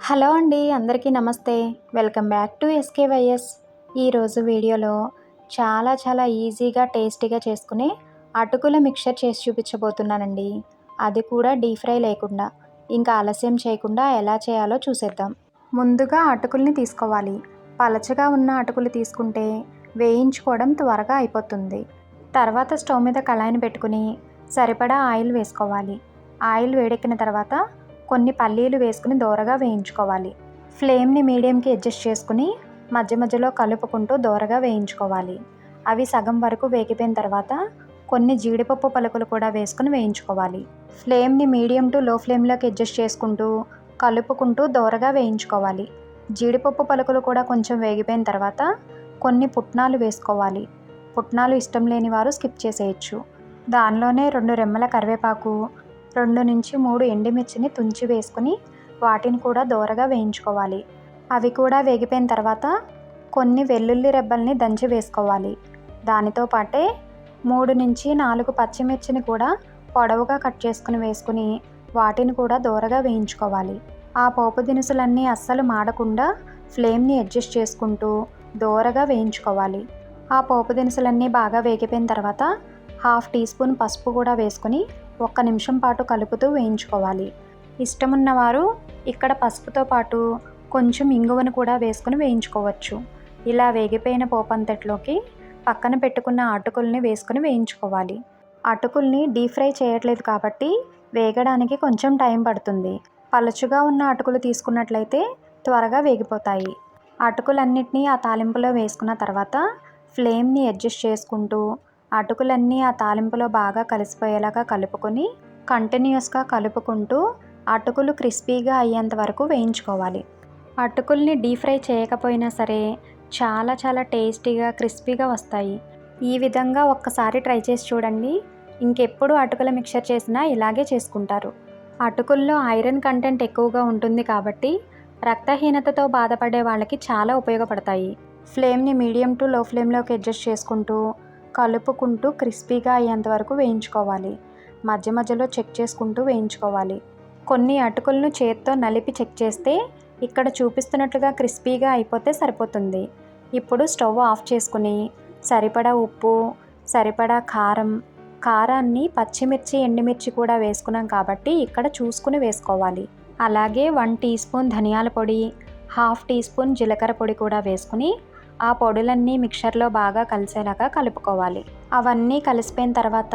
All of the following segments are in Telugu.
హలో అండి, అందరికీ నమస్తే. Welcome back to SKYS. ఈరోజు వీడియోలో చాలా ఈజీగా టేస్టీగా చేసుకునే అటుకుల మిక్చర్ చేసి చూపించబోతున్నానండి. అది కూడా డీప్ ఫ్రై లేకుండా. ఇంకా ఆలస్యం చేయకుండా ఎలా చేయాలో చూసేద్దాం. ముందుగా అటుకుల్ని తీసుకోవాలి. పలచగా ఉన్న అటుకులు తీసుకుంటే వేయించుకోవడం త్వరగా అయిపోతుంది. తర్వాత స్టవ్ మీద కళాయిని పెట్టుకుని సరిపడా ఆయిల్ వేసుకోవాలి. ఆయిల్ వేడెక్కిన తర్వాత కొన్ని పల్లీలు వేసుకుని దోరగా వేయించుకోవాలి. ఫ్లేమ్ని మీడియంకి అడ్జస్ట్ చేసుకుని మధ్యలో కలుపుకుంటూ దోరగా వేయించుకోవాలి. అవి సగం వరకు వేగిపోయిన తర్వాత కొన్ని జీడిపప్పు పలుకులు కూడా వేసుకుని వేయించుకోవాలి. ఫ్లేమ్ని మీడియం టు లో ఫ్లేమ్లోకి అడ్జస్ట్ చేసుకుంటూ కలుపుకుంటూ దోరగా వేయించుకోవాలి. జీడిపప్పు పలుకులు కూడా కొంచెం వేగిపోయిన తర్వాత కొన్ని పుట్నాలు వేసుకోవాలి. పుట్నాలు ఇష్టం లేని వారు స్కిప్ చేసేయచ్చు. దానిలోనే 2 రెమ్మల కరివేపాకు, 2 నుంచి 3 ఎండుమిర్చిని తుంచి వేసుకుని వాటిని కూడా దోరగా వేయించుకోవాలి. అవి కూడా వేగిపోయిన తర్వాత కొన్ని వెల్లుల్లి రెబ్బల్ని దంచి వేసుకోవాలి. దానితో పాటే 3 నుంచి 4 పచ్చిమిర్చిని కూడా పొడవుగా కట్ చేసుకుని వేసుకుని వాటిని కూడా దోరగా వేయించుకోవాలి. ఆ పోపు దినుసులన్నీ అస్సలు మాడకుండా ఫ్లేమ్ని అడ్జస్ట్ చేసుకుంటూ దోరగా వేయించుకోవాలి. ఆ పోపు దినుసులన్నీ బాగా వేగిపోయిన తర్వాత 1/2 టీ స్పూన్ పసుపు కూడా వేసుకుని 1 నిమిషం పాటు కలుపుతూ వేయించుకోవాలి. ఇష్టమున్నవారు ఇక్కడ పసుపుతో పాటు కొంచెం ఇంగువను కూడా వేసుకుని వేయించుకోవచ్చు. ఇలా వేగిపోయిన పోపంతట్లోకి పక్కన పెట్టుకున్న అటుకుల్ని వేసుకుని వేయించుకోవాలి. అటుకుల్ని డీప్ ఫ్రై చేయట్లేదు కాబట్టి వేగడానికి కొంచెం టైం పడుతుంది. పలుచుగా ఉన్న అటుకులు తీసుకున్నట్లయితే త్వరగా వేగిపోతాయి. అటుకులన్నిటినీ ఆ తాలింపులో వేసుకున్న తర్వాత ఫ్లేమ్ని అడ్జస్ట్ చేసుకుంటూ అటుకులన్నీ ఆ తాలింపులో బాగా కలిసిపోయేలాగా కలుపుకొని కంటిన్యూస్గా కలుపుకుంటూ అటుకులు క్రిస్పీగా అయ్యేంత వరకు వేయించుకోవాలి. అటుకుల్ని డీప్ ఫ్రై చేయకపోయినా సరే చాలా టేస్టీగా క్రిస్పీగా వస్తాయి. ఈ విధంగా ఒక్కసారి ట్రై చేసి చూడండి. ఇంకెప్పుడు అటుకుల మిక్చర్ చేసినా ఇలాగే చేసుకుంటారు. అటుకుల్లో ఐరన్ కంటెంట్ ఎక్కువగా ఉంటుంది కాబట్టి రక్తహీనతతో బాధపడే వాళ్ళకి చాలా ఉపయోగపడతాయి. ఫ్లేమ్ని మీడియం టు లో ఫ్లేమ్లోకి అడ్జస్ట్ చేసుకుంటూ కలుపుకుంటూ క్రిస్పీగా అయ్యేంత వరకు వేయించుకోవాలి. మధ్యలో చెక్ చేసుకుంటూ వేయించుకోవాలి. కొన్ని అటుకులను చేత్తో నలిపి చెక్ చేస్తే ఇక్కడ చూపిస్తున్నట్లుగా క్రిస్పీగా అయిపోతే సరిపోతుంది. ఇప్పుడు స్టవ్ ఆఫ్ చేసుకుని సరిపడా ఉప్పు, సరిపడా కారాన్ని పచ్చిమిర్చి, ఎండుమిర్చి కూడా వేసుకున్నాం కాబట్టి ఇక్కడ చూసుకుని వేసుకోవాలి. అలాగే 1 టీ స్పూన్ ధనియాల పొడి, 1/2 టీ స్పూన్ జీలకర్ర పొడి కూడా వేసుకుని ఆ పొడులన్నీ మిక్చర్లో బాగా కలిసేలాగా కలుపుకోవాలి. అవన్నీ కలిసిపోయిన తర్వాత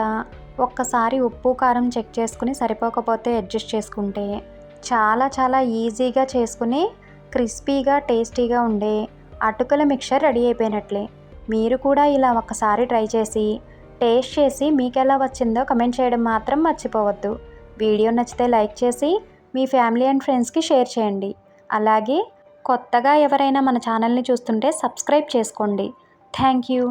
ఒక్కసారి ఉప్పు కారం చెక్ చేసుకుని సరిపోకపోతే అడ్జస్ట్ చేసుకుంటే చాలా ఈజీగా చేసుకుని క్రిస్పీగా టేస్టీగా ఉండే అటుకుల మిక్చర్ రెడీ అయిపోయినట్లే. మీరు కూడా ఇలా ఒక్కసారి ట్రై చేసి టేస్ట్ చేసి మీకు ఎలా వచ్చిందో కమెంట్ చేయడం మాత్రం మర్చిపోవద్దు. వీడియో నచ్చితే లైక్ చేసి మీ ఫ్యామిలీ అండ్ ఫ్రెండ్స్కి షేర్ చేయండి. అలాగే కొత్తగా ఎవరైనా మన ఛానల్ని చూస్తుంటే సబ్స్క్రైబ్ చేసుకోండి. Thank you.